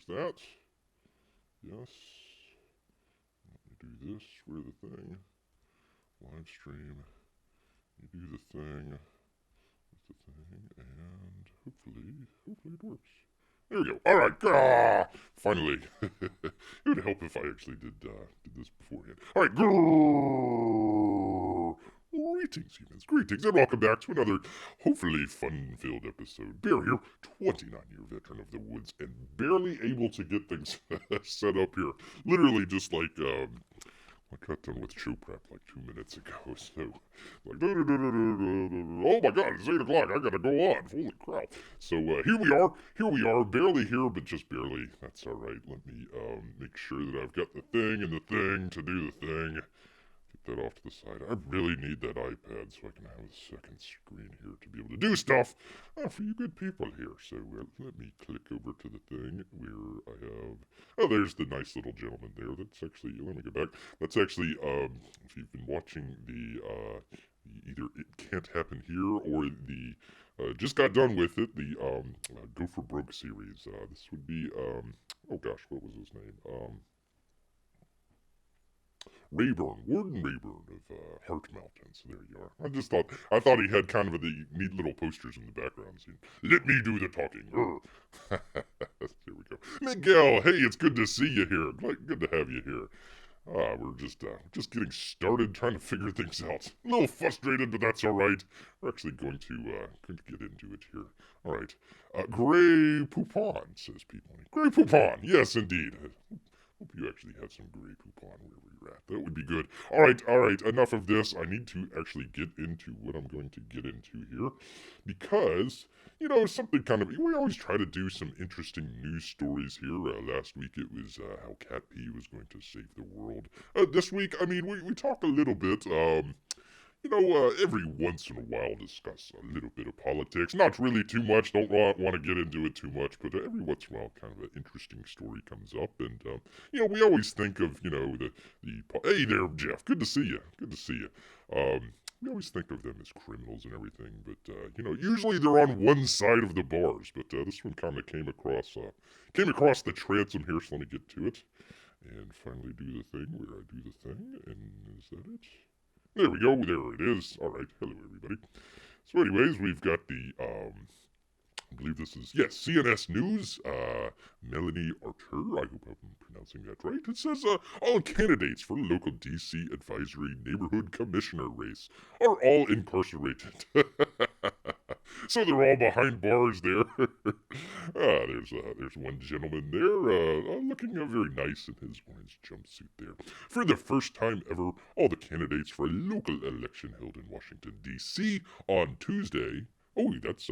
there's that. Yes. Let me do this for the thing. Live stream. You do the thing. With the thing, and hopefully it works. There we go. All right. Finally. It would help if I actually did this beforehand. All right. Grrrrr. Greetings, humans. Greetings, and welcome back to another hopefully fun-filled episode. Bear here, 29-year veteran of the woods, and barely able to get things set up here. Literally just like, I got done with show prep like 2 minutes ago, so like, oh my god, it's 8 o'clock, I gotta go on, holy crap. So here we are, barely here, but just barely, that's alright. Let me make sure that I've got the thing and the thing to do the thing. Get that off to the side. I really need that iPad so I can have a second screen here to be able to do stuff for you good people here. So let me click over to the thing where I have... Oh, there's the nice little gentleman there. That's actually... Let me go back. That's actually, if you've been watching the either It Can't Happen Here or the... just got done with it, the Go for Broke series. This would be... oh gosh, what was his name? Warden Rayburn of Heart Mountains. There you are. I thought he had kind of the neat little posters in the background saying, "Let me do the talking." There we go. Miguel, hey, it's good to see you here. Good to have you here. We're just getting started trying to figure things out. A little frustrated, but that's all right. We're actually going to get into it here. All right. Grey Poupon, says people. Grey Poupon, yes, indeed. Hope you actually have some Grey Poupon wherever you're at. That would be good. All right. Enough of this. I need to actually get into what I'm going to get into here. Because, something kind of... We always try to do some interesting news stories here. Last week it was how Cat P was going to save the world. This week, we talked a little bit... every once in a while discuss a little bit of politics. Not really too much, don't want to get into it too much, but every once in a while kind of an interesting story comes up. And, we always think of, hey there, Jeff, good to see you. We always think of them as criminals and everything, but, usually they're on one side of the bars. But this one kind of came across the transom here, so let me get to it. And finally do the thing where I do the thing, and is that it? There we go, there it is. Alright, hello everybody. So anyways, we've got the, I believe this is, yes, CNS News, Melanie Archer, I hope I'm pronouncing that right. It says, all candidates for local DC Advisory Neighborhood Commissioner race are all incarcerated. So they're all behind bars there. There's one gentleman there, looking very nice in his orange jumpsuit there. For the first time ever, all the candidates for a local election held in Washington, D.C. on Tuesday... Oh, that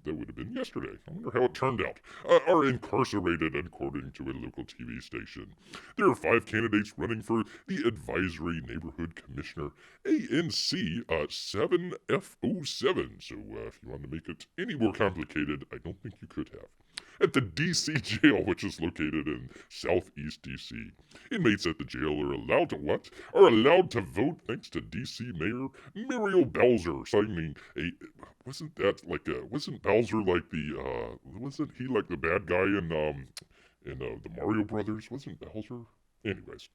would have been yesterday. I wonder how it turned out. Are incarcerated, according to a local TV station. There are 5 candidates running for the Advisory Neighborhood Commissioner, ANC 7F07. So if you want to make it any more complicated, I don't think you could have. At the D.C. jail, which is located in southeast D.C. Inmates at the jail are allowed to what? Are allowed to vote thanks to D.C. Mayor Muriel Bowser signing a... Wasn't Bowser like the, wasn't he like the bad guy in the Mario Brothers? Wasn't Bowser? Anyways,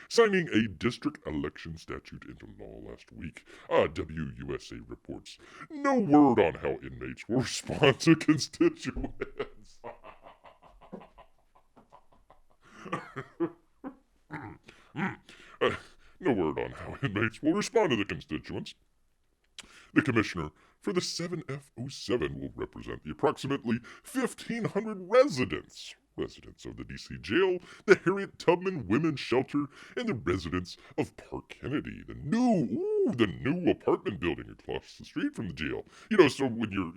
signing a district election statute into law last week, WUSA reports. No word on how inmates will respond to constituents. No word on how inmates will respond to the constituents. The commissioner for the 7F07 will represent the approximately 1,500 residents of the D.C. jail, the Harriet Tubman Women's Shelter, and the residents of Park Kennedy, the new apartment building across the street from the jail. So when you're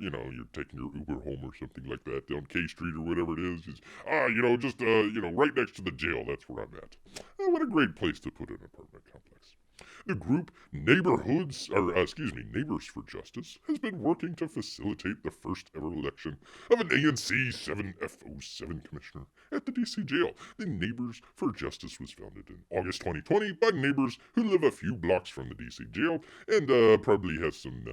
taking your Uber home or something like that down K Street or whatever it is, right next to the jail, that's where I'm at. What a great place to put an apartment complex. The group Neighbors for Justice has been working to facilitate the first ever election of an ANC 7F07 commissioner at the DC jail. The Neighbors for Justice was founded in August 2020 by neighbors who live a few blocks from the DC jail and probably has some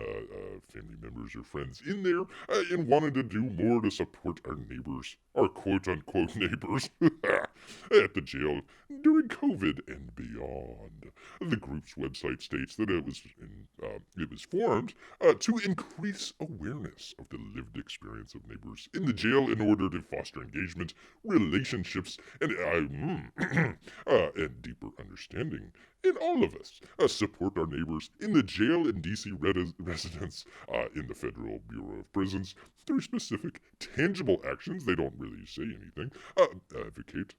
family members or friends in there and wanted to do more to support our neighbors, our quote-unquote neighbors, at the jail during COVID and beyond. The group's website states that it was formed to increase awareness of the lived experience of neighbors in the jail in order to foster engagement, relationships, and and deeper understanding in all of us. Support our neighbors in the jail and DC residents in the Federal Bureau of Prisons through specific, tangible actions. They don't really say anything. Advocate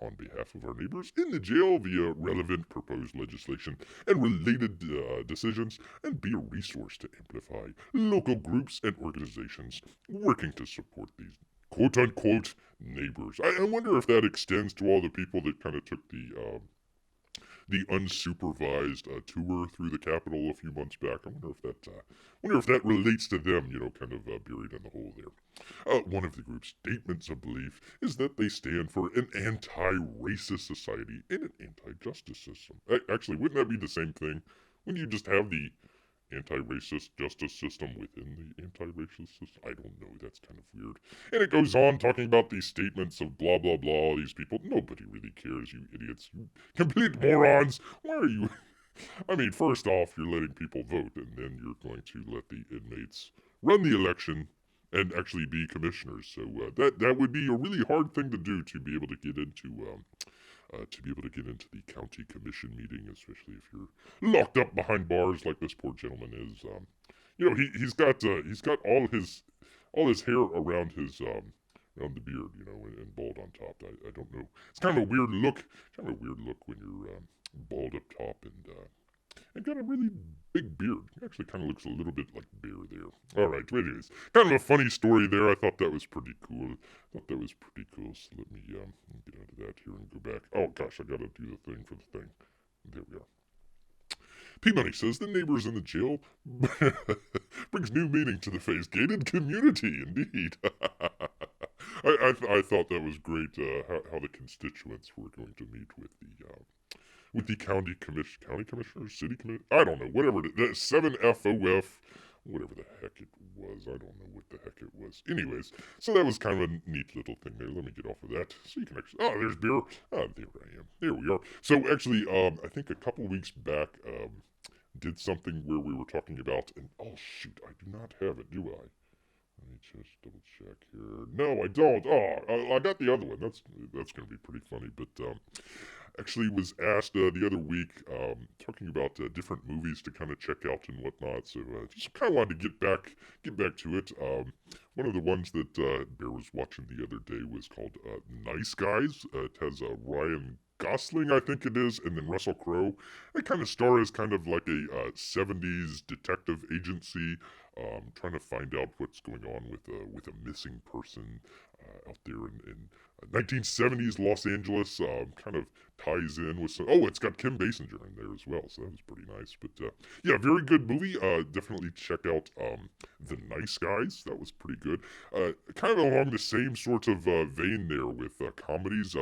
on behalf of our neighbors in the jail via relevant proposed legislation and related decisions, and be a resource to amplify local groups and organizations working to support these quote-unquote neighbors. I wonder if that extends to all the people that kind of took the unsupervised tour through the Capitol a few months back. I wonder if that relates to them, kind of buried in the hole there. One of the group's statements of belief is that they stand for an anti-racist society and an anti-justice system. Actually, wouldn't that be the same thing? Wouldn't you just have the anti-racist justice system within the anti-racist system? I don't know. That's kind of weird. And it goes on talking about these statements of blah, blah, blah, these people. Nobody really cares, you idiots. You complete morons. Why are you... I mean, first off, you're letting people vote, and then you're going to let the inmates run the election and actually be commissioners. So that would be a really hard thing to do, to be able to get into the county commission meeting, especially if you're locked up behind bars like this poor gentleman is. He's got all his hair around his around the beard, and bald on top. I don't know. It's kind of a weird look. When you're bald up top and got a really big beard. Actually, kind of looks a little bit like Bear there. All right, anyways, kind of a funny story there. I thought that was pretty cool. So let me get out of that here and go back. Oh gosh, I gotta do the thing for the thing. There we are. P-Money says the neighbors in the jail brings new meaning to the phase-gated community, indeed. I thought that was great, how the constituents were going to meet with the county commissioners, city commissioner, I don't know, whatever it is, 7FOF, whatever the heck it was. I don't know what the heck it was. Anyways, so that was kind of a neat little thing there. Let me get off of that. So you can actually, there's beer. There I am. There we are. So actually, I think a couple weeks back, did something where we were talking about, and oh shoot, I do not have it, do I? Let me just double check here. No, I don't. I got the other one. That's going to be pretty funny, but actually was asked the other week, talking about different movies to kind of check out and whatnot. So just kind of wanted to get back to it. One of the ones that Bear was watching the other day was called Nice Guys. It has Ryan Gosling, I think it is, and then Russell Crowe. They kind of star as kind of like a 70s detective agency, trying to find out what's going on with a missing person out there in 1970s Los Angeles. Kind of ties in with some. Oh, it's got Kim Basinger in there as well, so that was pretty nice. But yeah, very good movie. Definitely check out The Nice Guys. That was pretty good. Kind of along the same sort of vein there with comedies.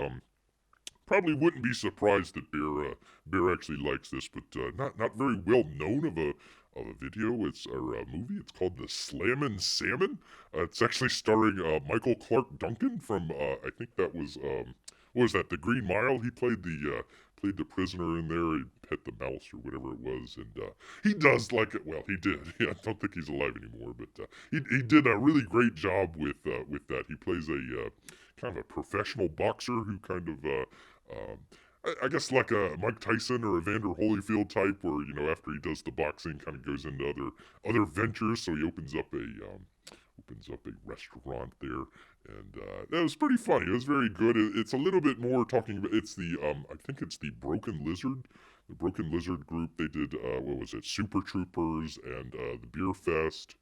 Probably wouldn't be surprised that Bear actually likes this, but not very well known of a video. It's a movie. It's called The Slammin' Salmon. It's actually starring Michael Clark Duncan from I think that was what was that? The Green Mile. He played the prisoner in there. He pet the mouse or whatever it was, and he does like it. Well, he did. Yeah, I don't think he's alive anymore, but he did a really great job with that. He plays a kind of a professional boxer who kind of I guess like a Mike Tyson or Evander Holyfield type, where after he does the boxing, kind of goes into other ventures. So he opens up a restaurant there, and that was pretty funny. It was very good. It's a little bit more talking about. It's the I think it's the Broken Lizard. The Broken Lizard group. They did what was it? Super Troopers and the Beer Fest.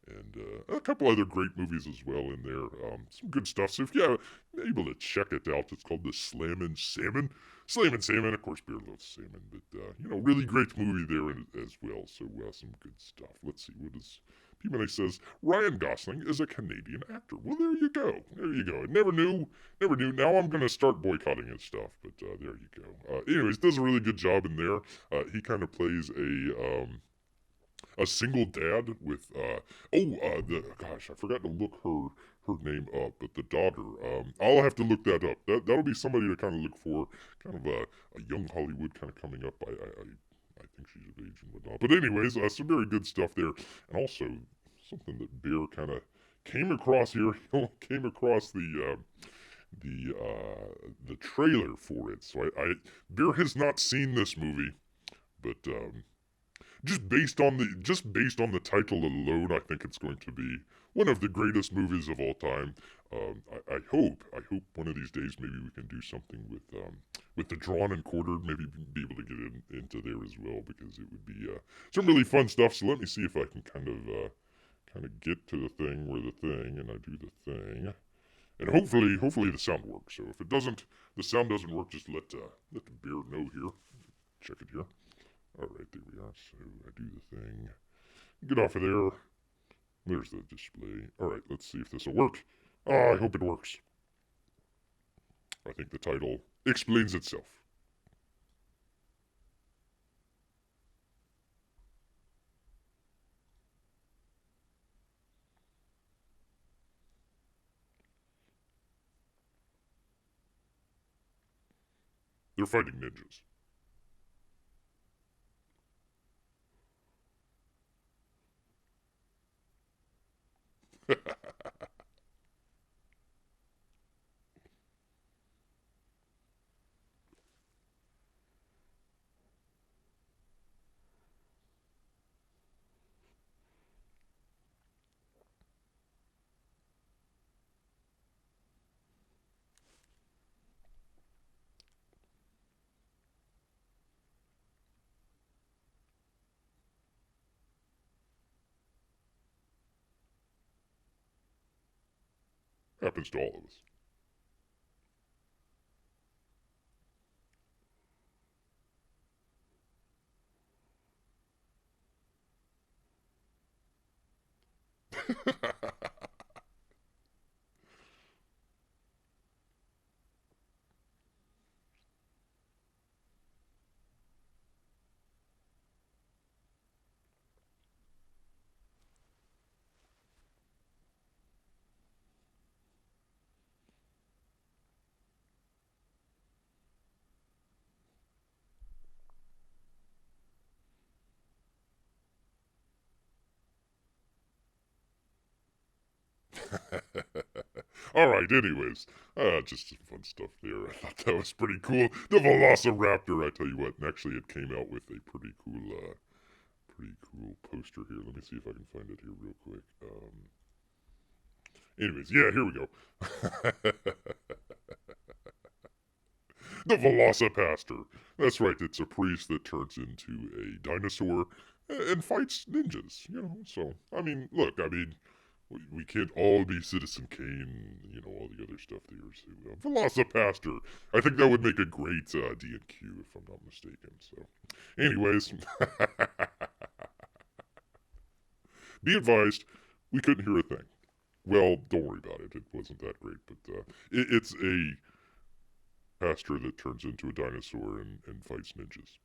and a couple other great movies as well in there. Some good stuff. So if you're able to check it out, it's called the Slammin' Salmon. Slammin' Salmon, of course, Bear loves salmon, but really great movie there as well. So some good stuff. Let's see, what is P-Money says Ryan Gosling is a Canadian actor. Well, there you go. There you go. I never knew. Now I'm gonna start boycotting his stuff, but there you go. Anyways, does a really good job in there. He kind of plays a single dad with I forgot to look her name up, but the daughter, I'll have to look that up. That'll be somebody to kind of look for, kind of a young Hollywood kind of coming up. I think she's of age and whatnot. But anyways, some very good stuff there, and also something that Bear kind of came across here. Came across the trailer for it. So Bear has not seen this movie, but just based on the title alone, I think it's going to be one of the greatest movies of all time. I hope one of these days maybe we can do something with the drawn and quartered, maybe be able to get into there as well, because it would be some really fun stuff. So let me see if I can kind of get to the thing where the thing, and I do the thing, and hopefully the sound works. So if the sound doesn't work, just let the Bear know here. Check it here. Alright, there we are. So I do the thing. Get off of there. There's the display. Alright, let's see if this will work. I hope it works. I think the title explains itself. They're fighting ninjas. Happens to all of us. Alright, anyways. Just some fun stuff there. I thought that was pretty cool. The Velociraptor, I tell you what. And actually, it came out with a pretty cool poster here. Let me see if I can find it here real quick. Anyways, yeah, here we go. The VelociPastor. That's right, it's a priest that turns into a dinosaur and fights ninjas, So, look, we can't all be Citizen Kane, all the other stuff there. So, VelociPastor. I think that would make a great D&Q, if I'm not mistaken. So, anyways. Be advised, we couldn't hear a thing. Well, don't worry about it. It wasn't that great, but it's a pastor that turns into a dinosaur and fights ninjas.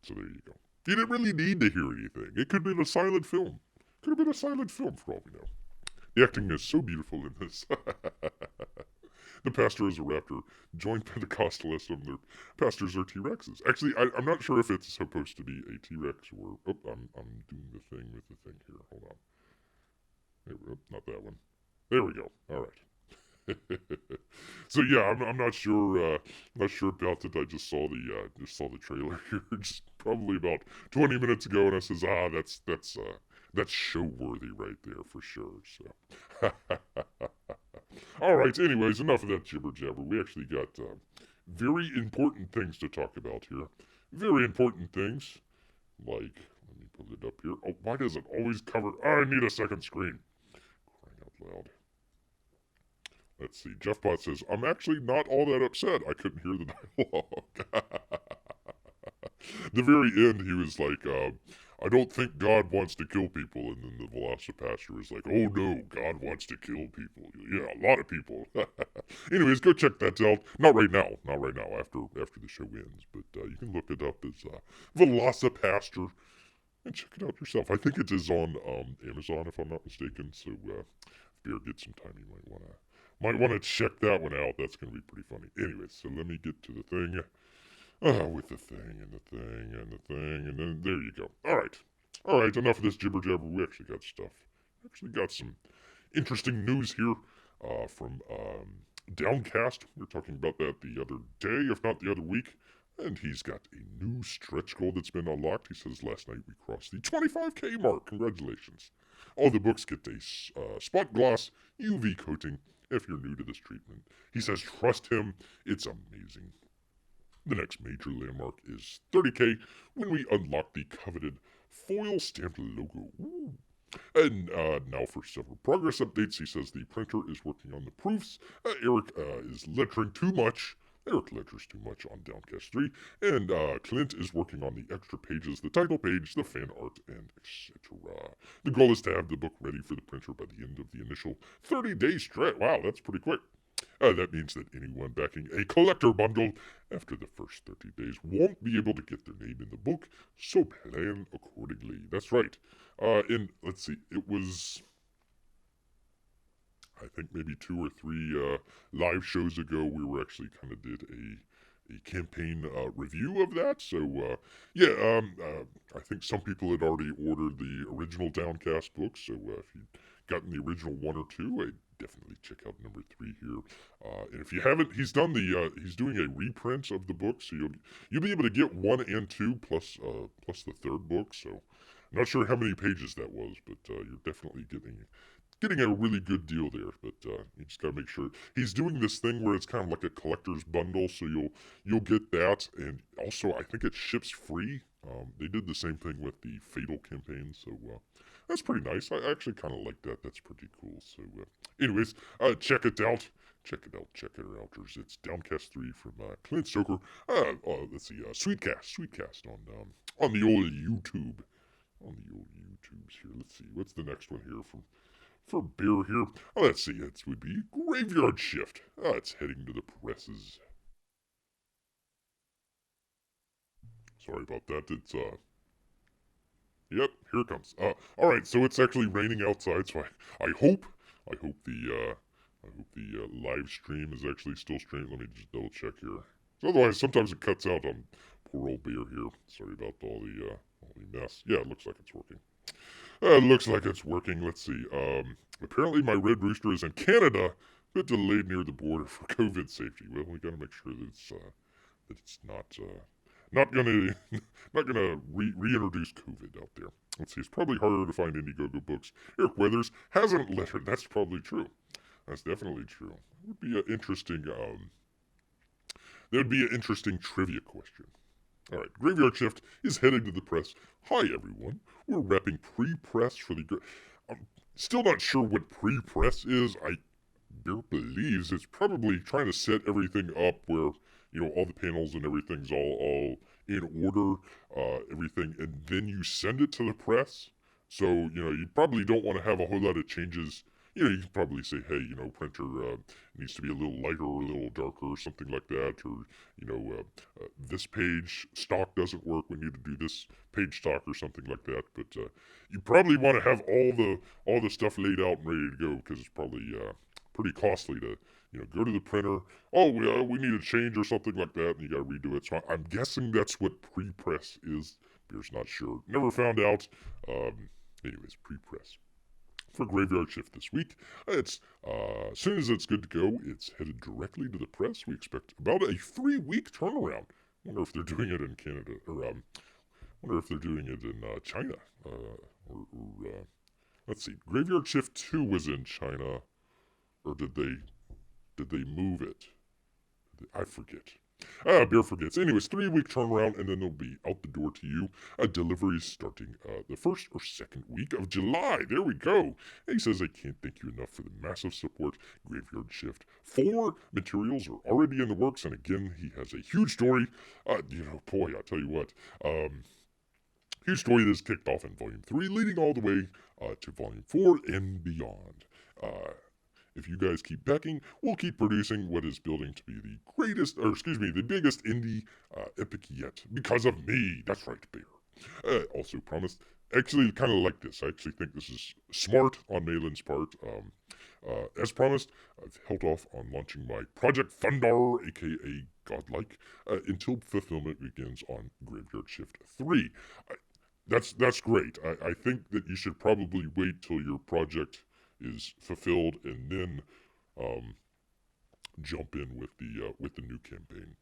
So there you go. You didn't really need to hear anything. It could have been a silent film. Could have been a silent film for all we know. The acting is so beautiful in this. The pastor is a raptor. Joint Pentecostalism. Their pastors are T-Rexes. Actually, I'm not sure if it's supposed to be a T-Rex or... Oh, I'm doing the thing with the thing here. Hold on. There we go. Not that one. There we go. All right. So yeah, I'm not sure about it. I just saw the trailer here, just probably about 20 minutes ago, and I says, that's show worthy right there for sure. So, all right. Anyways, enough of that jibber jabber. We actually got very important things to talk about here. Very important things, like Let me pull it up here. Oh, why does it always cover? I need a second screen. Crying out loud. Let's see. JeffBot says, I'm actually not all that upset. I couldn't hear the dialogue. The very end, he was like, I don't think God wants to kill people. And then the VelociPastor was like, oh no, God wants to kill people. Yeah, a lot of people. Anyways, go check that out. Not right now. Not right now, after the show ends. But you can look it up as VelociPastor and check it out yourself. I think it is on Amazon, if I'm not mistaken. So if you get some time, you might want to check that one out. That's going to be pretty funny. Anyways, so let me get to the thing. With the thing and the thing and the thing, and then there you go. All right, enough of this jibber jabber. We actually got stuff. Actually got some interesting news here from Downcast. We were talking about that the other day, if not the other week. And he's got a new stretch goal that's been unlocked. He says last night we crossed the 25K mark. Congratulations. All the books get a spot gloss UV coating if you're new to this treatment. He says trust him. It's amazing. The next major landmark is 30K when we unlock the coveted foil stamped logo. Ooh. And now for several progress updates. He says the printer is working on the proofs. Eric is lettering too much. Eric letters too much on Downcast 3. And Clint is working on the extra pages, the title page, the fan art, and etc. The goal is to have the book ready for the printer by the end of the initial 30-day stretch. Wow, that's pretty quick. That means that anyone backing a collector bundle after the first 30 days won't be able to get their name in the book, so plan accordingly. That's right. Let's see, it was, I think maybe 2 or 3 live shows ago, we were actually kind of did a campaign review of that. So, I think some people had already ordered the original Downcast book. So, if you've gotten the original 1 or 2, I'd definitely check out number 3 here. And if you haven't, he's doing a reprint of the book, so you'll be able to get 1 and 2 plus the 3rd book. So, I'm not sure how many pages that was, but you're definitely getting a really good deal there. But you just gotta make sure he's doing this thing where it's kind of like a collector's bundle, so you'll get that, and also I think it ships free. They did the same thing with the Fatal campaign, so that's pretty nice. I actually kind of like that. That's pretty cool. So, anyways, check it out. Check it out. It's Downcast 3 from Clint Stoker. Let's see, Sweetcast on the old YouTube. On the old YouTubes here. Let's see, what's the next one here for beer here? Oh, let's see, it would be Graveyard Shift. It's heading to the presses. Sorry about that. It's yep, here it comes. All right, so it's actually raining outside, so I hope the live stream is actually still streaming. Let me just double check here. So otherwise, sometimes it cuts out on poor old beer here. Sorry about all the mess. Yeah, it looks like it's working. It looks like it's working. Let's see. Apparently my red rooster is in Canada, a bit delayed near the border for COVID safety. Well, we gotta make sure that it's not gonna reintroduce COVID out there. Let's see. It's probably harder to find Indiegogo books. Eric Weathers hasn't lettered. That's probably true. That's definitely true. It would be an interesting. That would be an interesting trivia question. All right, Graveyard Shift is heading to the press. Hi, everyone. We're wrapping pre-press for the... I'm still not sure what pre-press is. Bear believes it's probably trying to set everything up where, all the panels and everything's all in order, everything, and then you send it to the press. So, you probably don't want to have a whole lot of changes. You can probably say, hey, printer needs to be a little lighter or a little darker or something like that. Or, this page stock doesn't work. We need to do this page stock or something like that. But you probably want to have all the stuff laid out and ready to go, because it's probably pretty costly to, go to the printer. Oh, we need a change or something like that, and you got to redo it. So I'm guessing that's what pre-press is. Beer's not sure. Never found out. Anyways, pre-press for Graveyard Shift this week. It's as soon as it's good to go, it's headed directly to the press. We expect about a 3-week turnaround. Wonder if they're doing it in Canada, or wonder if they're doing it in China, let's see. Graveyard Shift 2 was in China, or did they move it? I forget. Bear forgets. Anyways, 3 week turnaround, and then they'll be out the door to you. Deliveries starting the first or second week of July. There we go. And he says, I can't thank you enough for the massive support. Graveyard Shift 4 materials are already in the works, and again, he has a huge story. Boy, I'll tell you what. Huge story that is kicked off in Volume 3, leading all the way to Volume 4 and beyond. If you guys keep backing, we'll keep producing what is building to be the biggest indie epic yet. Because of me. That's right, Bear. Also promised, actually kind of like this. I actually think this is smart on Malin's part. As promised, I've held off on launching my Project Thundar, aka Godlike, until fulfillment begins on Graveyard Shift 3. That's great. I think that you should probably wait till your project is fulfilled and then jump in with the new campaign.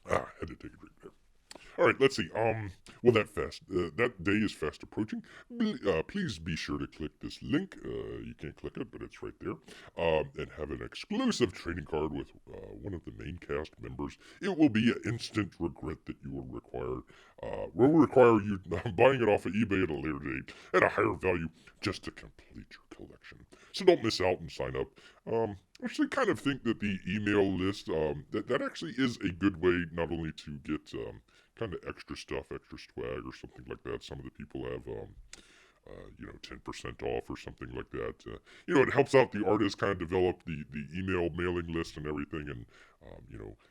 Had to take a drink there. All right, let's see. That day is fast approaching. Please be sure to click this link. You can't click it, but it's right there. And have an exclusive trading card with one of the main cast members. It will be an instant regret that you will require. Will require you buying it off of eBay at a later date at a higher value just to complete your collection. So don't miss out and sign up. I actually kind of think that the email list that actually is a good way not only to get kind of extra stuff, extra swag or something like that. Some of the people have 10% off or something like that. It helps out the artists kind of develop the email mailing list and everything, and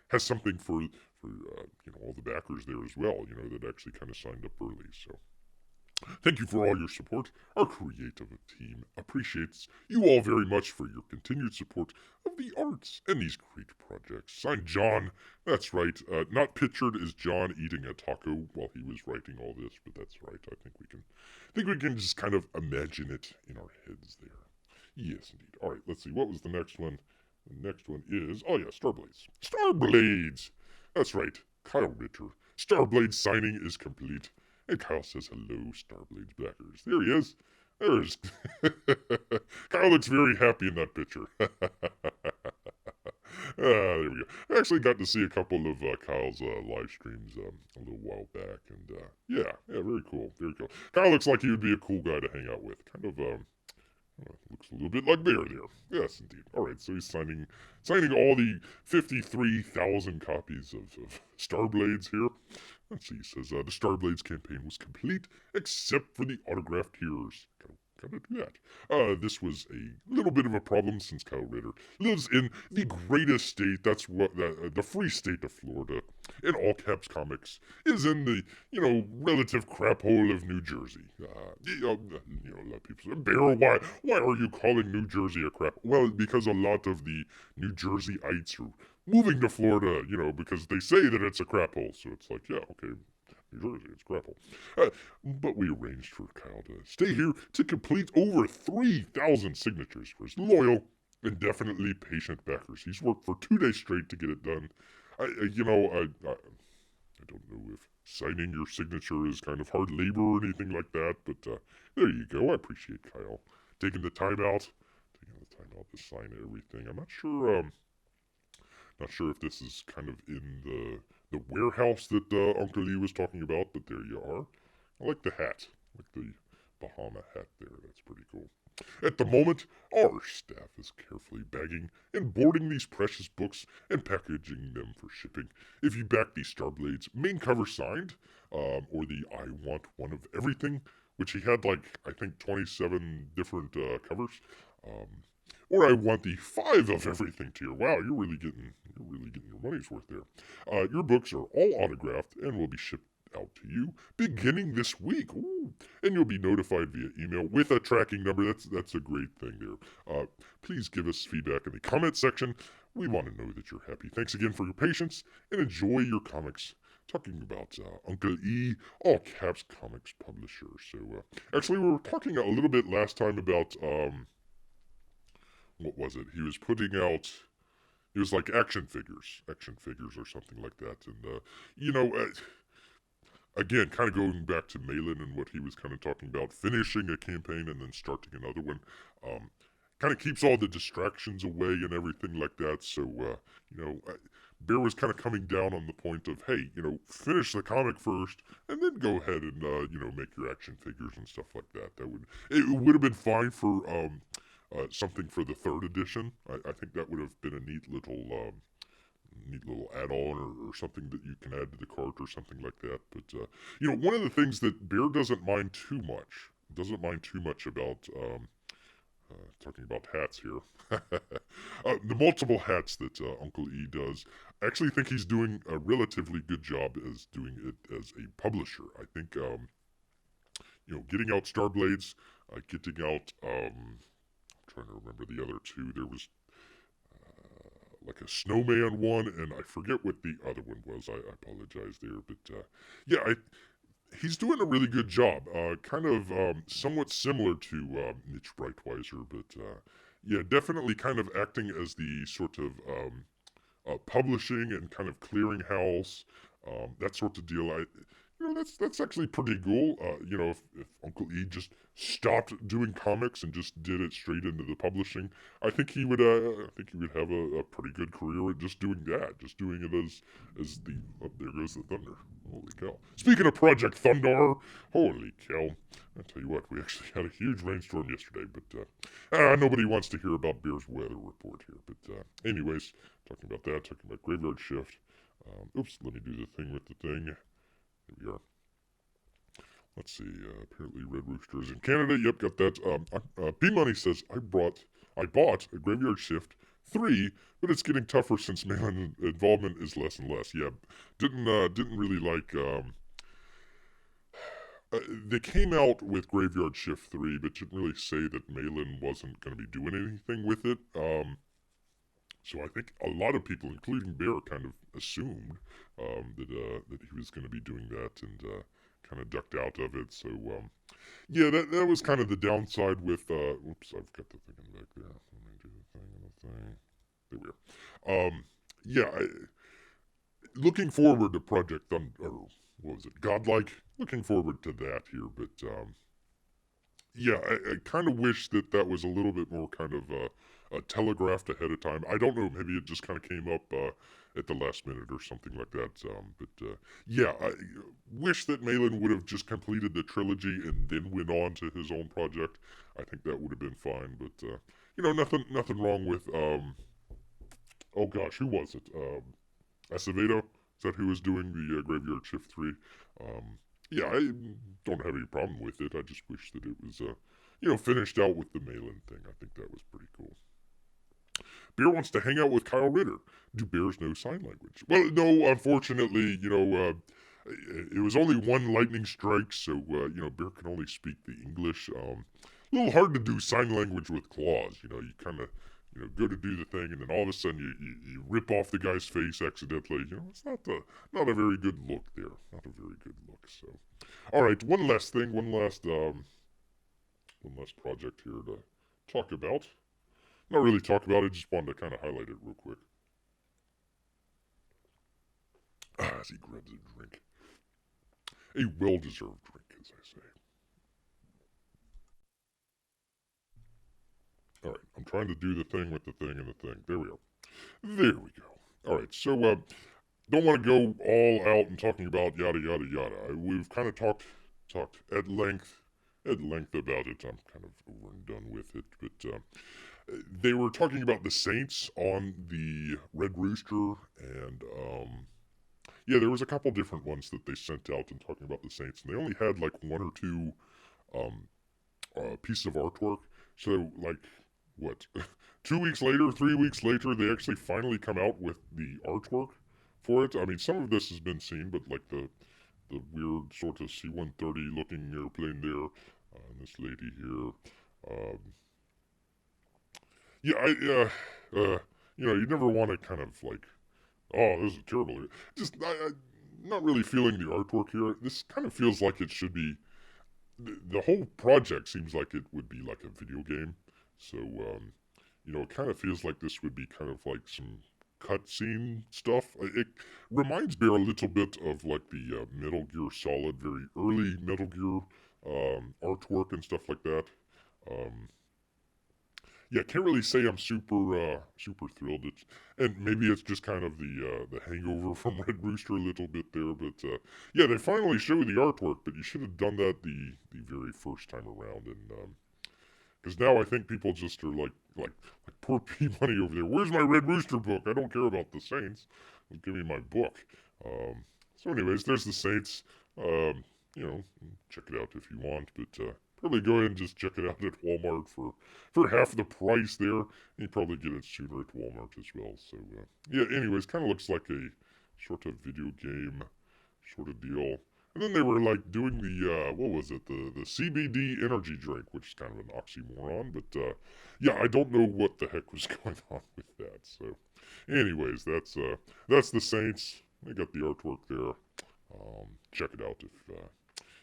has something for all the backers there as well. That actually kind of signed up early. So thank you for all your support. Our creative team appreciates you all very much for your continued support of the arts and these great projects. Signed, John. That's right. Not pictured as John eating a taco while he was writing all this, but that's right. I think we can just kind of imagine it in our heads there. Yes, indeed. All right. Let's see. What was the next one? The next one is StarBlades. StarBlades. That's right. Kyle Ritter. StarBlades signing is complete. And Kyle says, hello, StarBlades backers. There he is. There's. Kyle looks very happy in that picture. There we go. I actually got to see a couple of Kyle's live streams a little while back. And yeah, very cool. Very cool. Kyle looks like he would be a cool guy to hang out with. Kind of looks a little bit like Bear there. Yes, indeed. All right, so he's signing all the 53,000 copies of StarBlades here. Let's see. He says the StarBlades campaign was complete except for the autographed heroes. Gotta do that. This was a little bit of a problem since Kyle Ritter lives in the greatest state. That's what the free state of Florida. In all caps comics is in the relative crap hole of New Jersey. A lot of people say, Bear, why are you calling New Jersey a crap? Well, because a lot of the New Jerseyites are moving to Florida, because they say that it's a crap hole. So it's like, yeah, okay. New Jersey, it's crap hole. But we arranged for Kyle to stay here to complete over 3,000 signatures for his loyal and definitely patient backers. He's worked for 2 days straight to get it done. I don't know if signing your signature is kind of hard labor or anything like that, but there you go. I appreciate Kyle taking the time out to sign everything. I'm not sure if this is kind of in the warehouse that Uncle Lee was talking about, but there you are. I like the hat. I like the Bahama hat there. That's pretty cool. At the moment, our staff is carefully bagging and boarding these precious books and packaging them for shipping. If you back the StarBlades main cover signed, or the I Want One of Everything, which he had I think 27 different covers, or I want the 5 of everything tier. Wow, you're really getting your money's worth there. Your books are all autographed and will be shipped out to you beginning this week. Ooh. And you'll be notified via email with a tracking number. That's a great thing there. Please give us feedback in the comment section. We want to know that you're happy. Thanks again for your patience and enjoy your comics. Talking about Uncle E, all caps comics publisher. So actually, we were talking a little bit last time about what was it? He was putting out. It was like action figures or something like that. And again, kind of going back to Malin and what he was kind of talking about, finishing a campaign and then starting another one. kind of keeps all the distractions away and everything like that. So, Bear was kind of coming down on the point of, hey, finish the comic first, and then go ahead and make your action figures and stuff like that. It would have been fine for something for the third edition. I think that would have been a neat little add-on or something that you can add to the cart or something like that. But one of the things that Bear doesn't mind too much about talking about hats here. The multiple hats that Uncle E does. I actually think he's doing a relatively good job as doing it as a publisher. I think, getting out StarBlades, getting out, I'm trying to remember the other two. There was like a snowman one, and I forget what the other one was. I apologize there. But he's doing a really good job. Kind of somewhat similar to Mitch Breitweiser, but definitely kind of acting as the sort of publishing and kind of clearinghouse, that sort of deal. That's actually pretty cool. If Uncle E just stopped doing comics and just did it straight into the publishing, I think he would. I think he would have a pretty good career at just doing that, just doing it as the. Oh, there goes the thunder. Holy cow! Speaking of Project Thunder, holy cow! I tell you what, we actually had a huge rainstorm yesterday, but nobody wants to hear about Bear's weather report here. But anyways, talking about that, talking about Graveyard Shift. Oops, let me do the thing with the thing. Here we are. Let's see. Apparently, Red Rooster is in Canada. Yep, got that. P Money says I bought a Graveyard Shift 3, but it's getting tougher since Maiden involvement is less and less. Yeah, didn't really like. They came out with Graveyard Shift 3, but didn't really say that Malin wasn't going to be doing anything with it. So I think a lot of people, including Bear, kind of assumed that he was going to be doing that and kind of ducked out of it. So that was kind of the downside with. Whoops, I've got the thing back there. Let me do the thing and the thing. There we are. Looking forward to Project Thunder. Or what was it? Godlike. Looking forward to that here, but I kind of wish that was a little bit more kind of telegraphed ahead of time. I don't know, maybe it just kind of came up at the last minute or something like that. I wish that Malin would have just completed the trilogy and then went on to his own project. I think that would have been fine, but nothing wrong with oh gosh, who was it? Acevedo? Is that who was doing the Graveyard Shift 3? I don't have any problem with it. I just wish that it was, finished out with the Malin thing. I think that was pretty cool. Bear wants to hang out with Kyle Ritter. Do bears know sign language? Well, no, unfortunately, it was only one lightning strike, so, Bear can only speak the English. A little hard to do sign language with claws. You kind of, go to do the thing, and then all of a sudden you rip off the guy's face accidentally. It's not a very good look there. Not a very good look. So, all right, one last thing, one last project here to talk about. Not really talk about it. Just wanted to kind of highlight it real quick. As he grabs a drink, a well-deserved drink, as I say. All right, I'm trying to do the thing with the thing and the thing. There we are. There we go. All right, so don't want to go all out and talking about yada yada yada. We've kind of talked at length about it. I'm kind of over and done with it, but they were talking about the Saints on the Red Rooster, and there was a couple different ones that they sent out and talking about the Saints, and they only had like one or two pieces of artwork. So like what 2 weeks later, 3 weeks later, they actually finally come out with the artwork for it. I mean, some of this has been seen, but like the weird sort of C-130 looking airplane there, and this lady here. You never want to kind of like, oh, this is terrible. Just not really feeling the artwork here. This kind of feels like it should be. The whole project seems like it would be like a video game. So, it kind of feels like this would be kind of like some cutscene stuff. It reminds Bear a little bit of like the Metal Gear Solid, very early Metal Gear artwork and stuff like that. yeah, can't really say I'm super thrilled. And maybe it's just kind of the hangover from Red Rooster a little bit there, but yeah, they finally show the artwork, but you should have done that the very first time around, and because now I think people just are like poor P Money over there. Where's my Red Rooster book? I don't care about the Saints. Give me my book. Um, so, anyways, there's the Saints. Um, check it out if you want, but probably go ahead and just check it out at Walmart for half the price there. And you probably get it sooner at Walmart as well. So, yeah. Anyways, kind of looks like a sort of video game sort of deal. And then they were like doing the what was it, the CBD energy drink, which is kind of an oxymoron, but yeah, I don't know what the heck was going on with that. So, anyways, that's the Saints. They got the artwork there. Check it out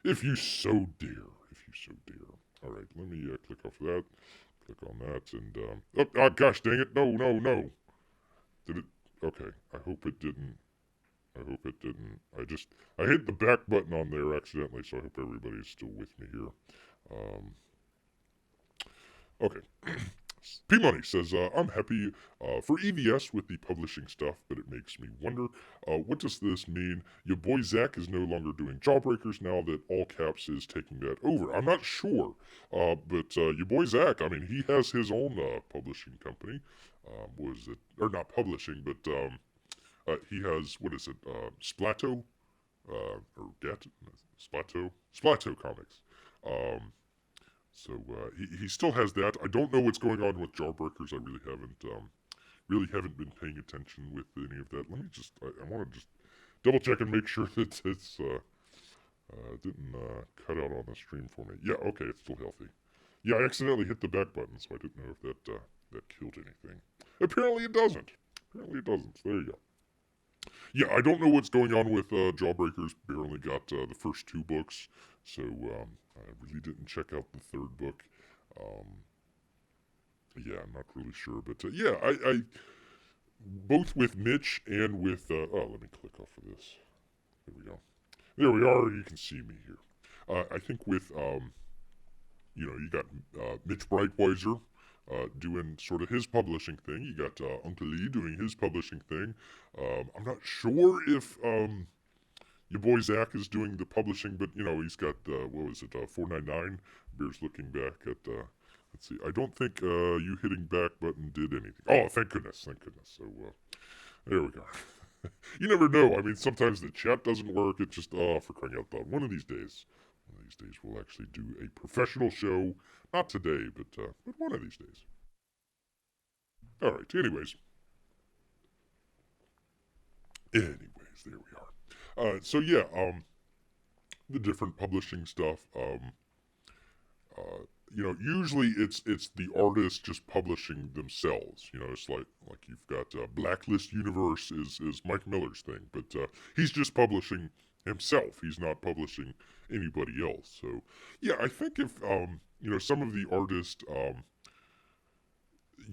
if you so dare. If you so dare. All right, let me click off of that. Click on that, and oh gosh, dang it! No, no, no. Did it? Okay, I hope it didn't. I hope it didn't. I hit the back button on there accidentally, so I hope everybody's still with me here. Um, okay. P Money says, I'm happy for EVS with the publishing stuff, but it makes me wonder, what does this mean? Your boy Zach is no longer doing Jawbreakers now that All Caps is taking that over. I'm not sure, but your boy Zach, I mean, he has his own publishing company. Was it, or not publishing, but he has, what is it, Splato? Or Get? Splato Comics. Um, so he still has that. I don't know what's going on with Jawbreakers. I really haven't been paying attention with any of that. Let me just, I want to just double check and make sure that it's didn't cut out on the stream for me. Yeah, okay, it's still healthy. Yeah, I accidentally hit the back button, so I didn't know if that killed anything. Apparently it doesn't. Apparently it doesn't. So there you go. Yeah, I don't know what's going on with Jawbreakers. We only got the first two books, so I really didn't check out the third book. Um, yeah, I'm not really sure, but yeah, I both with Mitch and with oh, let me click off of this. There we go. There we are. You can see me here. I think with you got Mitch Breitweiser doing sort of his publishing thing. You got Uncle Lee doing his publishing thing. I'm not sure if your boy Zach is doing the publishing, but he's got what was it, 499. Bears looking back at. Let's see. I don't think you hitting back button did anything. Oh, thank goodness, thank goodness. So there we go. You never know. I mean, sometimes the chat doesn't work. It's just for crying out loud. One of these days we'll actually do a professional show. Not today, but one of these days. All right. Anyways, there we are. So yeah, the different publishing stuff. Usually it's the artist just publishing themselves. It's like you've got Blacklist Universe is Mike Miller's thing, but he's just publishing himself. He's not publishing anybody else. So yeah, I think if some of the artists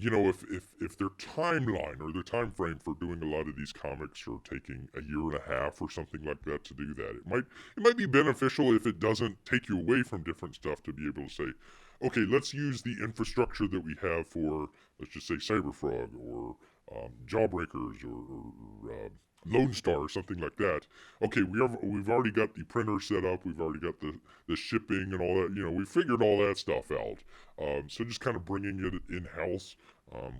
if their timeline or their time frame for doing a lot of these comics are taking a year and a half or something like that to do that, it might be beneficial if it doesn't take you away from different stuff to be able to say, okay, let's use the infrastructure that we have for, let's just say, Cyberfrog or Jawbreakers or Lone Star or something like that. Okay, we've already got the printer set up. We've already got the shipping and all that. We figured all that stuff out. So just kind of bringing it in house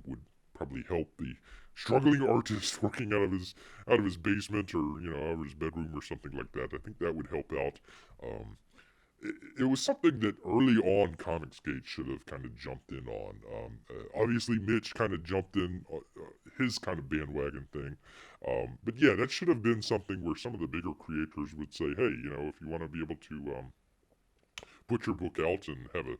would probably help the struggling artist working out of his basement or out of his bedroom or something like that. I think that would help out. It was something that early on Comicsgate should have kind of jumped in on. Obviously, Mitch kind of jumped in his kind of bandwagon thing. But yeah, that should have been something where some of the bigger creators would say, hey, if you want to be able to put your book out and have a,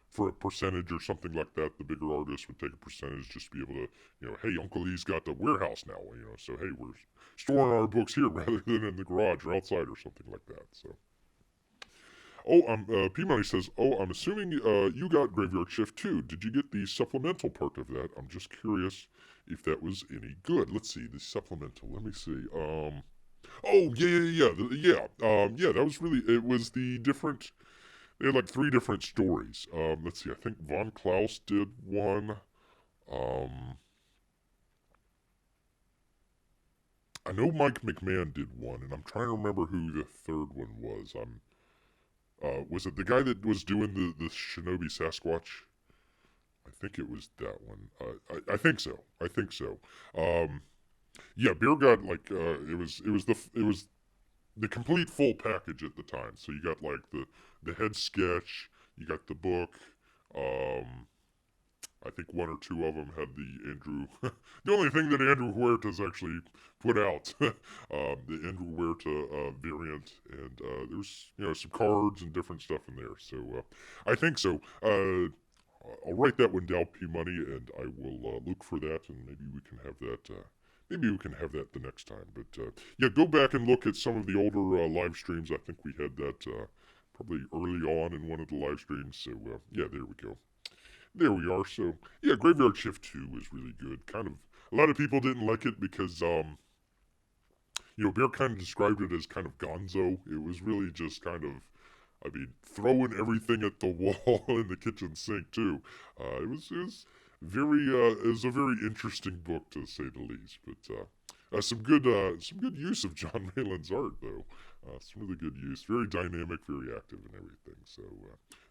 for a percentage or something like that, the bigger artists would take a percentage just to be able to, hey, Uncle Lee's got the warehouse now, so hey, we're storing our books here rather than in the garage or outside or something like that. So, P Money says, I'm assuming you got Graveyard Shift too. Did you get the supplemental part of that? I'm just curious if that was any good. Let's see the supplemental. Let me see. Oh yeah. Yeah. Yeah. That was really. It was the different. They had like 3 different stories. Let's see, I think Von Klaus did one. I know Mike McMahon did one, and I'm trying to remember who the third one was. Was it the guy that was doing the Shinobi Sasquatch? I think it was that one. I think so. I think so. Yeah, Bear got like it was the complete full package at the time. So you got like the head sketch, you got the book. I think 1 or 2 of them had the Andrew. The only thing that Andrew Huerta's actually put out, the Andrew Huerta variant, and there's some cards and different stuff in there. So I think so. I'll write that one down, P Money, and I will look for that, and maybe we can have that. Maybe we can have that the next time. But yeah, go back and look at some of the older live streams. I think we had that probably early on in one of the live streams. So yeah, there we go. There we are. So yeah, Graveyard Shift 2 was really good. Kind of a lot of people didn't like it because Bear kind of described it as kind of gonzo. It was really just kind of, I mean, throwing everything at the wall in the kitchen sink too. It was a very interesting book to say the least. But some good use of John Mayland's art though. Some really good use. Very dynamic, very active, and everything. So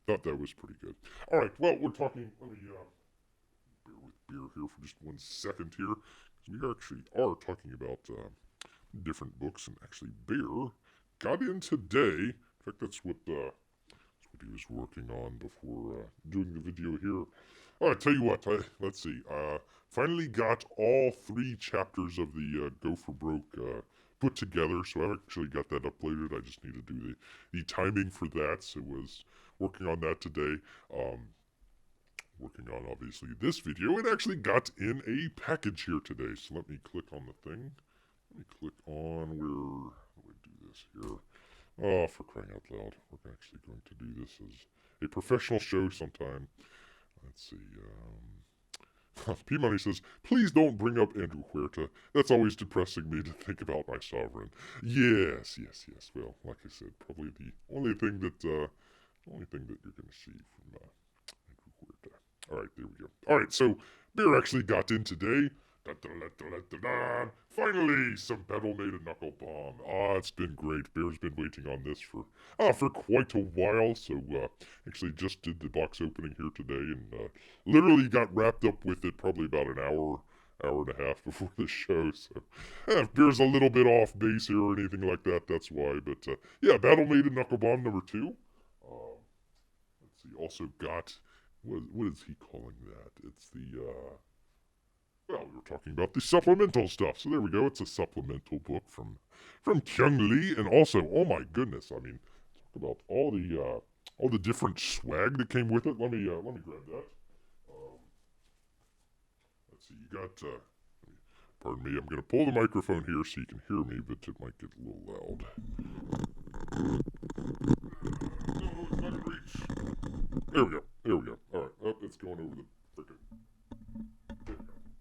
thought that was pretty good. All right, well we're talking. Let me bear with Beer here for just 1 second here. We actually are talking about different books, and actually Bear got in today. In fact, that's what he was working on before doing the video here. All right, tell you what. Let's see. Finally got all 3 chapters of the Go for Broke put together, so I've actually got that uploaded. I just need to do the timing for that. So was working on that today. Working on obviously this video. It actually got in a package here today. So let me click on the thing. Let me click on where do we do this here? Oh, for crying out loud. We're actually going to do this as a professional show sometime. Let's see. P Money says, please don't bring up Andrew Huerta. That's always depressing me to think about my sovereign. Yes. Well, like I said, probably the only thing that you're going to see from Andrew Huerta. All right, there we go. All right, so Bear actually got in today. Finally, some Battle Maiden Knuckle Bomb. It's been great. Bear's been waiting on this for quite a while. So actually just did the box opening here today, and literally got wrapped up with it probably about an hour and a half before the show. So if Bear's a little bit off base here or anything like that, that's why. But yeah, Battle Maiden Knuckle Bomb number 2. Let's see. Also got what is he calling that? It's the well, we were talking about the supplemental stuff. So there we go. It's a supplemental book from Kyung Lee, and also, oh my goodness, I mean, talk about all the different swag that came with it. Let me grab that. Let's see. You got. Pardon me. I'm going to pull the microphone here so you can hear me, but it might get a little loud. No, it's not in reach. There we go. All right. Oh, it's going over the frickin'. There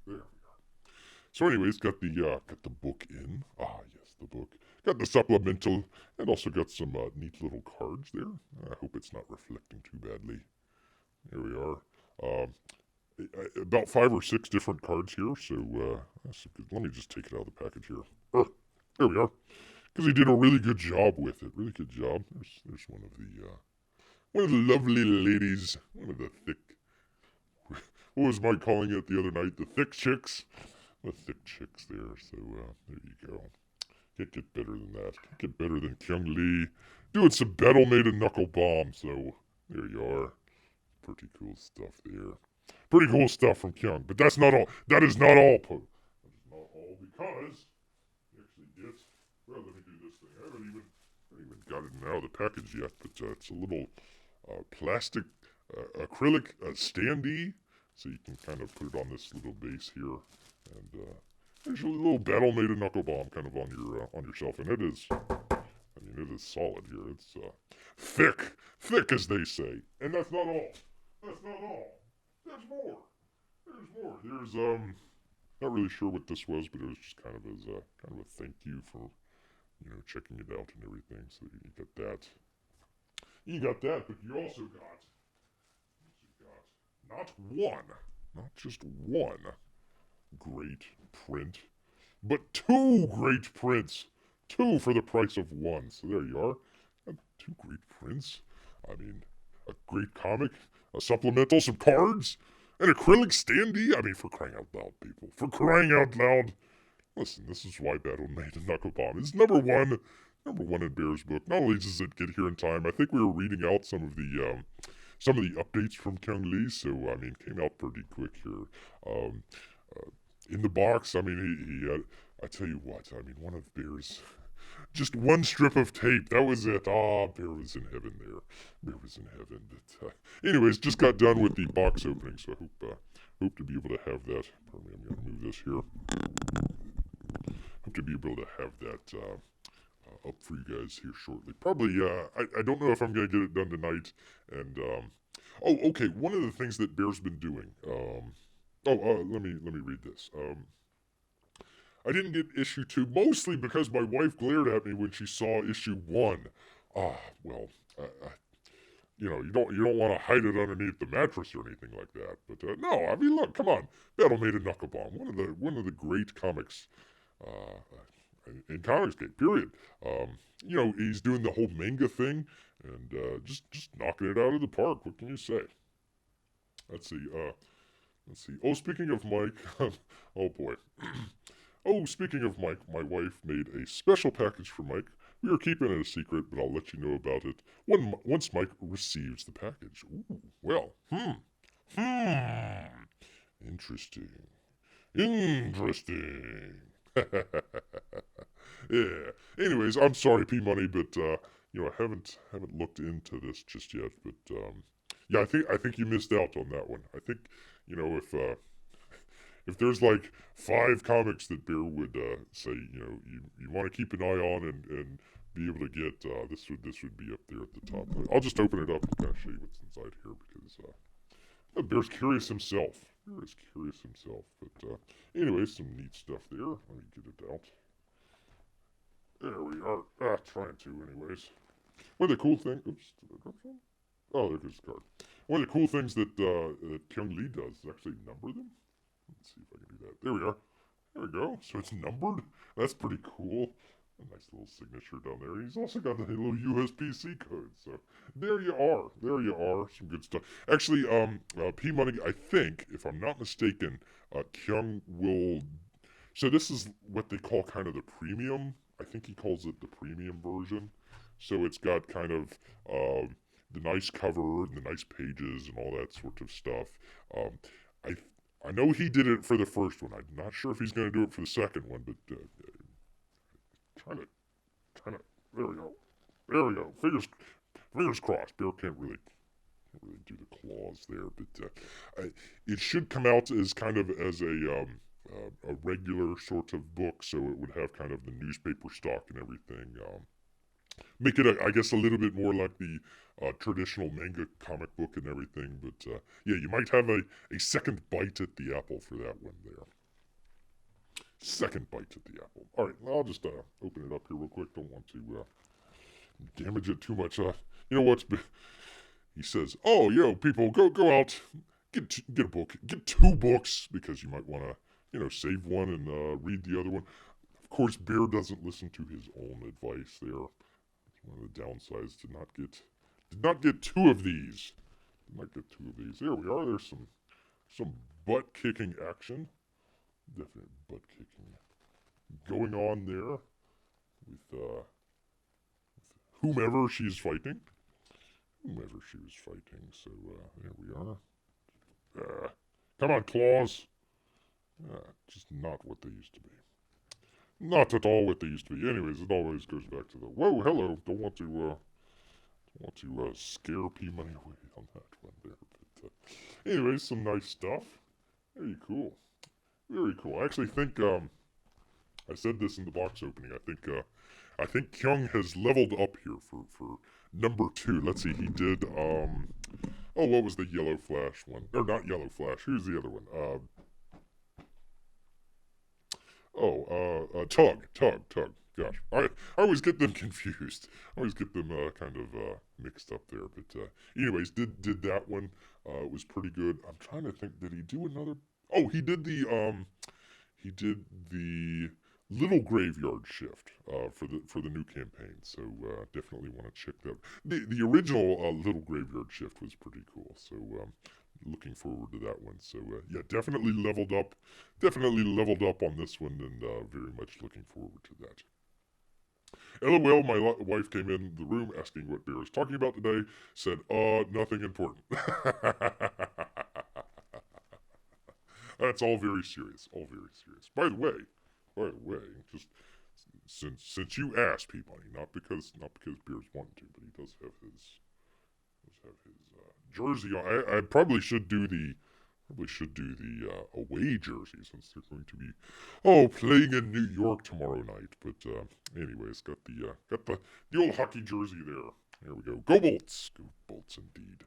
we are. So anyways, got the book in. Yes, the book. Got the supplemental, and also got some neat little cards there. I hope it's not reflecting too badly. There we are. About 5 or 6 different cards here, so that's good. Let me just take it out of the package here. There we are. Because he did a really good job with it. Really good job. There's one of the lovely ladies. One of the thick. What was Mike calling it the other night? The thick chicks. The thick chicks there. So there you go. Can't get better than that. Can't get better than Kyung Lee doing some Battle Maiden Knuckle Bomb. So there you are. Pretty cool stuff there. Pretty cool stuff from Kyung. But that's not all. That is not all. That is not all, because he actually gets. Well, let me do this thing. I haven't even got it out of the package yet. But it's a little plastic acrylic standee. So you can kind of put it on this little base here. And there's a little Battle Maiden Knuckle Bomb kind of on your shelf. And it is. I mean, it is solid here. It's thick as they say. And that's not all. That's not all. There's more. There's not really sure what this was, but it was just kind of as kind of a thank you for checking it out and everything. So you get that. You got that, but you also got not one, not just one great print, but two great prints. Two for the price of one. So there you are. Two great prints. I mean, a great comic, a supplemental, some cards, an acrylic standee. I mean, for crying out loud, people. For crying out loud. Listen, this is why Battle Maiden Knuckle Bomb is number one in Bear's book. Not only does it get here in time, I think we were reading out some of the updates from Kyung Lee, so I mean, came out pretty quick here. In the box, I mean, he had. I tell you what, I mean, one of Bear's. Just one strip of tape. That was it. Ah, Bear was in heaven there. Bear was in heaven. But anyways, just got done with the box opening, so I hope to be able to have that. Pardon me, I'm going to move this here. Hope to be able to have that up for you guys here shortly. Probably, I don't know if I'm going to get it done tonight. And, oh, okay, one of the things that Bear's been doing, let me read this. I didn't get issue 2, mostly because my wife glared at me when she saw issue 1. Well, you know, you don't want to hide it underneath the mattress or anything like that. But no, I mean, look, come on, Battle Maiden Knuckle Bomb, one of the great comics in Comicsgate. Period. You know, he's doing the whole manga thing and just knocking it out of the park. What can you say? Let's see. Oh, speaking of Mike, oh boy. Oh, speaking of Mike, my wife made a special package for Mike. We are keeping it a secret, but I'll let you know about it once Mike receives the package. Ooh, well, interesting. Yeah. Anyways, I'm sorry, P Money, but you know, I haven't looked into this just yet. But yeah, I think you missed out on that one. I think, you know, if there's like 5 comics that Bear would say, you know, you want to keep an eye on and be able to get, this would be up there at the top. I'll just open it up and kind of show you what's inside here because Bear's curious himself. But anyway, some neat stuff there. Let me get it out. There we are. Trying to, anyways. One of the cool things. Oops, did I drop some? Oh, there goes the card. One of the cool things that Kyung Lee does is actually number them. Let's see if I can do that. There we are. There we go. So it's numbered. That's pretty cool. A nice little signature down there. He's also got the little USB-C code. So there you are. There you are. Some good stuff. Actually, P Money, I think, if I'm not mistaken, Kyung will. So this is what they call kind of the premium. I think he calls it the premium version. So it's got kind of the nice cover and the nice pages and all that sort of stuff. I know he did it for the first one. I'm not sure if he's going to do it for the second one, but trying to, there we go. Fingers crossed. Bear can't really do the claws there, but it should come out as kind of as a regular sort of book, so it would have kind of the newspaper stock and everything. Make it, I guess, a little bit more like the traditional manga comic book and everything. But yeah, you might have a second bite at the apple for that one there. Second bite at the apple. All right, I'll just open it up here real quick. Don't want to damage it too much. You know what? He says, "Oh, yo, people, go out, get a book, get 2 books because you might want to, you know, save one and read the other one." Of course, Bear doesn't listen to his own advice there. One of the downsides. Did not get 2 of these. There we are. There's some butt kicking action. Definite butt kicking going on there with whomever she's fighting. So there we are. Come on, claws. Just not what they used to be. Not at all what they used to be. Anyways, it always goes back to the whoa, hello. Don't want to scare P Money away on that one there. But anyways, some nice stuff. Very cool. I actually think I said this in the box opening. I think Kyung has leveled up here for number 2. Let's see. He did what was the Yellow Flash one? Or not Yellow Flash. Who's the other one? Tug. Gosh, I always get them confused. I always get them kind of mixed up there. But anyways, did that one. It was pretty good. I'm trying to think. Did he do another? Oh, he did the Little Graveyard Shift for the new campaign. So definitely want to check that. The original Little Graveyard Shift was pretty cool. So looking forward to that one. So yeah, definitely leveled up. Definitely leveled up on this one, and very much looking forward to that. LOL, my wife came in the room asking what Bear was talking about today. Said, nothing important. That's all very serious. All very serious. By the way, just since you asked, Peabody, not because Bear's wanting to, but he does have his jersey on. I probably should do the away jersey since they're going to be playing in New York tomorrow night. But anyways, got the old hockey jersey there. There we go. Go Bolts. Go Bolts indeed.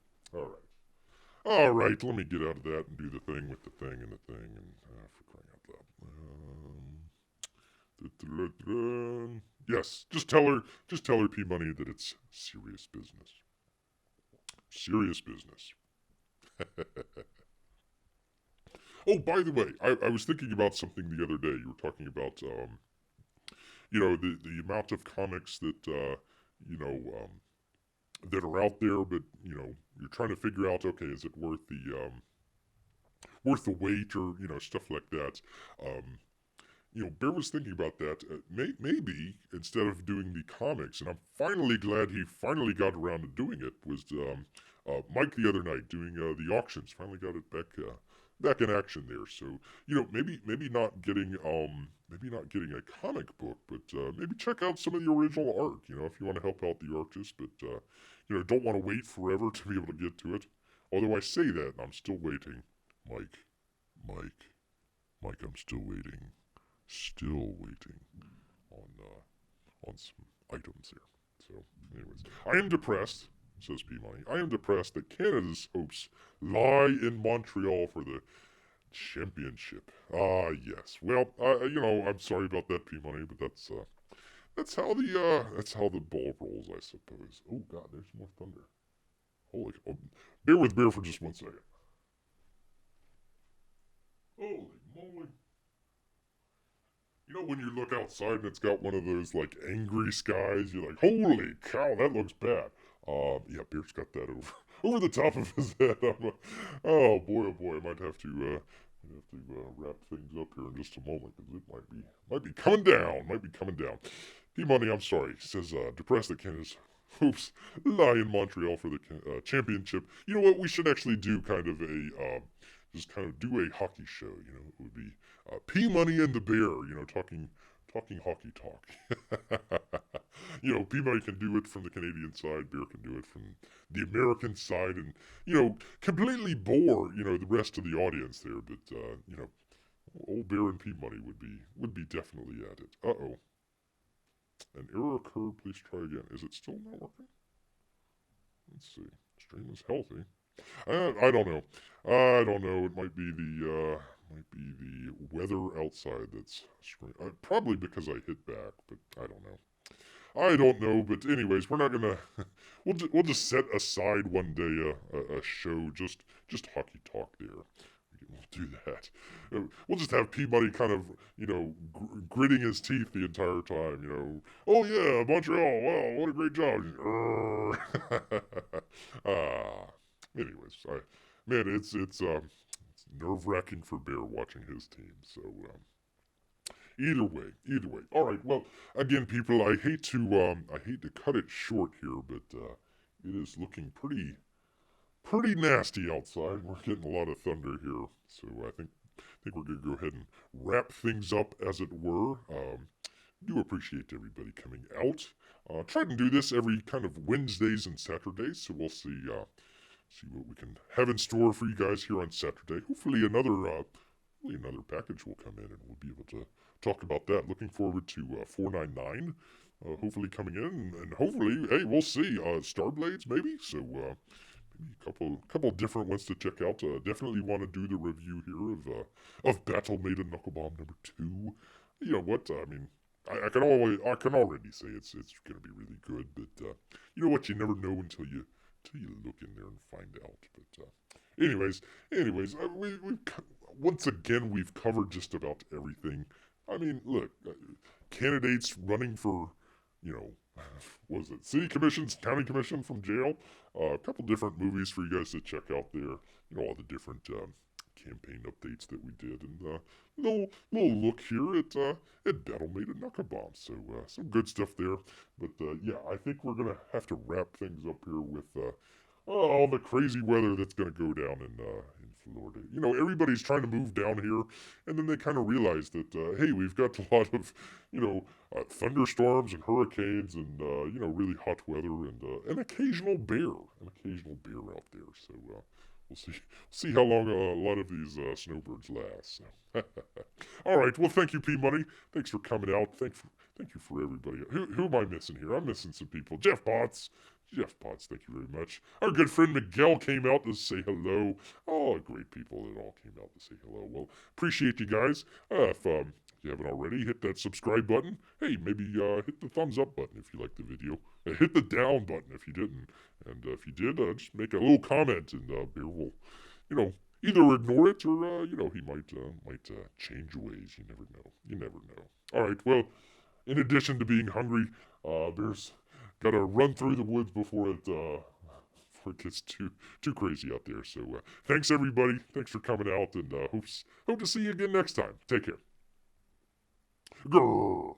All right. Let me get out of that and do the thing with the thing and the thing and for crying out loud. Yes, just tell her, P Money, that it's serious business. Serious business. Oh, by the way, I was thinking about something the other day. You were talking about, the amount of comics that, that are out there, but, you're trying to figure out, okay, is it worth the wait or, stuff like that. Bear was thinking about that. Maybe instead of doing the comics, and I'm finally glad he finally got around to doing it, was Mike the other night doing the auctions. Finally got it back in action there. So maybe not getting a comic book, but maybe check out some of the original art. If you want to help out the artist, but don't want to wait forever to be able to get to it. Although I say that, and I'm still waiting. Mike, I'm still waiting. Still waiting on some items here. So, anyways, I am depressed, says P Money. I am depressed that Canada's hopes lie in Montreal for the championship. Yes. Well, I'm sorry about that, P Money, but that's how the ball rolls, I suppose. Oh God, there's more thunder. Holy, bear with Bear for just 1 second. Holy moly. When you look outside and it's got one of those like angry skies, you're like, holy cow, that looks bad. Yeah, Bear's got that over the top of his head. Oh boy, I might have to wrap things up here in just a moment because it might be coming down. Might be coming down. P Money, I'm sorry. He says depressed that Canada's hopes lie in Montreal for the championship. You know what? We should actually do kind of just kind of do a hockey show. It would be P Money and the Bear. Talking hockey talk. P Money can do it from the Canadian side. Bear can do it from the American side, and completely bore the rest of the audience there. But old Bear and P Money would be definitely at it. Uh-oh. An error occurred. Please try again. Is it still not working? Let's see. Stream is healthy. I don't know. I don't know. It might be the weather outside that's strange. Probably because I hit back, but I don't know. I don't know, but anyways, we're not gonna. We'll just set aside one day a show just hockey talk there. We'll do that. We'll just have P Money kind of gritting his teeth the entire time. Oh yeah, Montreal. Wow, what a great job. ah. Anyways, man, it's nerve wracking for Bear watching his team. So either way. All right. Well, again, people, I hate to cut it short here, but it is looking pretty nasty outside. We're getting a lot of thunder here, so I think we're gonna go ahead and wrap things up, as it were. Do appreciate everybody coming out. Try to do this every kind of Wednesdays and Saturdays, so we'll see what we can have in store for you guys here on Saturday. Hopefully another package will come in and we'll be able to talk about that. Looking forward to 499 hopefully coming in, and hopefully, hey, we'll see. StarBlades maybe. So maybe a couple different ones to check out. Definitely want to do the review here of Battle Maiden Knucklebomb number 2. You know what? I mean, I can already say it's gonna be really good, but you know what? You never know until you look in there and find out. But anyways, once again we've covered just about everything. I mean, look, candidates running for, you know, what was it, city commissions, county commission from jail. A couple different movies for you guys to check out there. You know, all the different campaign updates that we did, and little look here at Battle Maiden Knuckle Bomb. So some good stuff there. But yeah, I think we're gonna have to wrap things up here with all the crazy weather that's gonna go down in Florida. You know, everybody's trying to move down here, and then they kind of realize that hey, we've got a lot of thunderstorms and hurricanes and you know, really hot weather and an occasional bear out there. So we'll see how long a lot of these snowbirds last. So. All right. Well, thank you, P Money. Thanks for coming out. Thank you for everybody. Who am I missing here? I'm missing some people. Jeff Potts. Thank you very much. Our good friend Miguel came out to say hello. Oh, great people that all came out to say hello. Well, appreciate you guys. If you haven't already, hit that subscribe button. Hey, maybe hit the thumbs up button if you liked the video. Hit the down button if you didn't. And if you did, just make a little comment, and Bear will, you know, either ignore it or you know, he might change ways. You never know. You never know. All right. Well, in addition to being hungry, Bear's got to run through the woods before it gets too crazy out there. So thanks everybody. Thanks for coming out, and hope to see you again next time. Take care. Grrrr.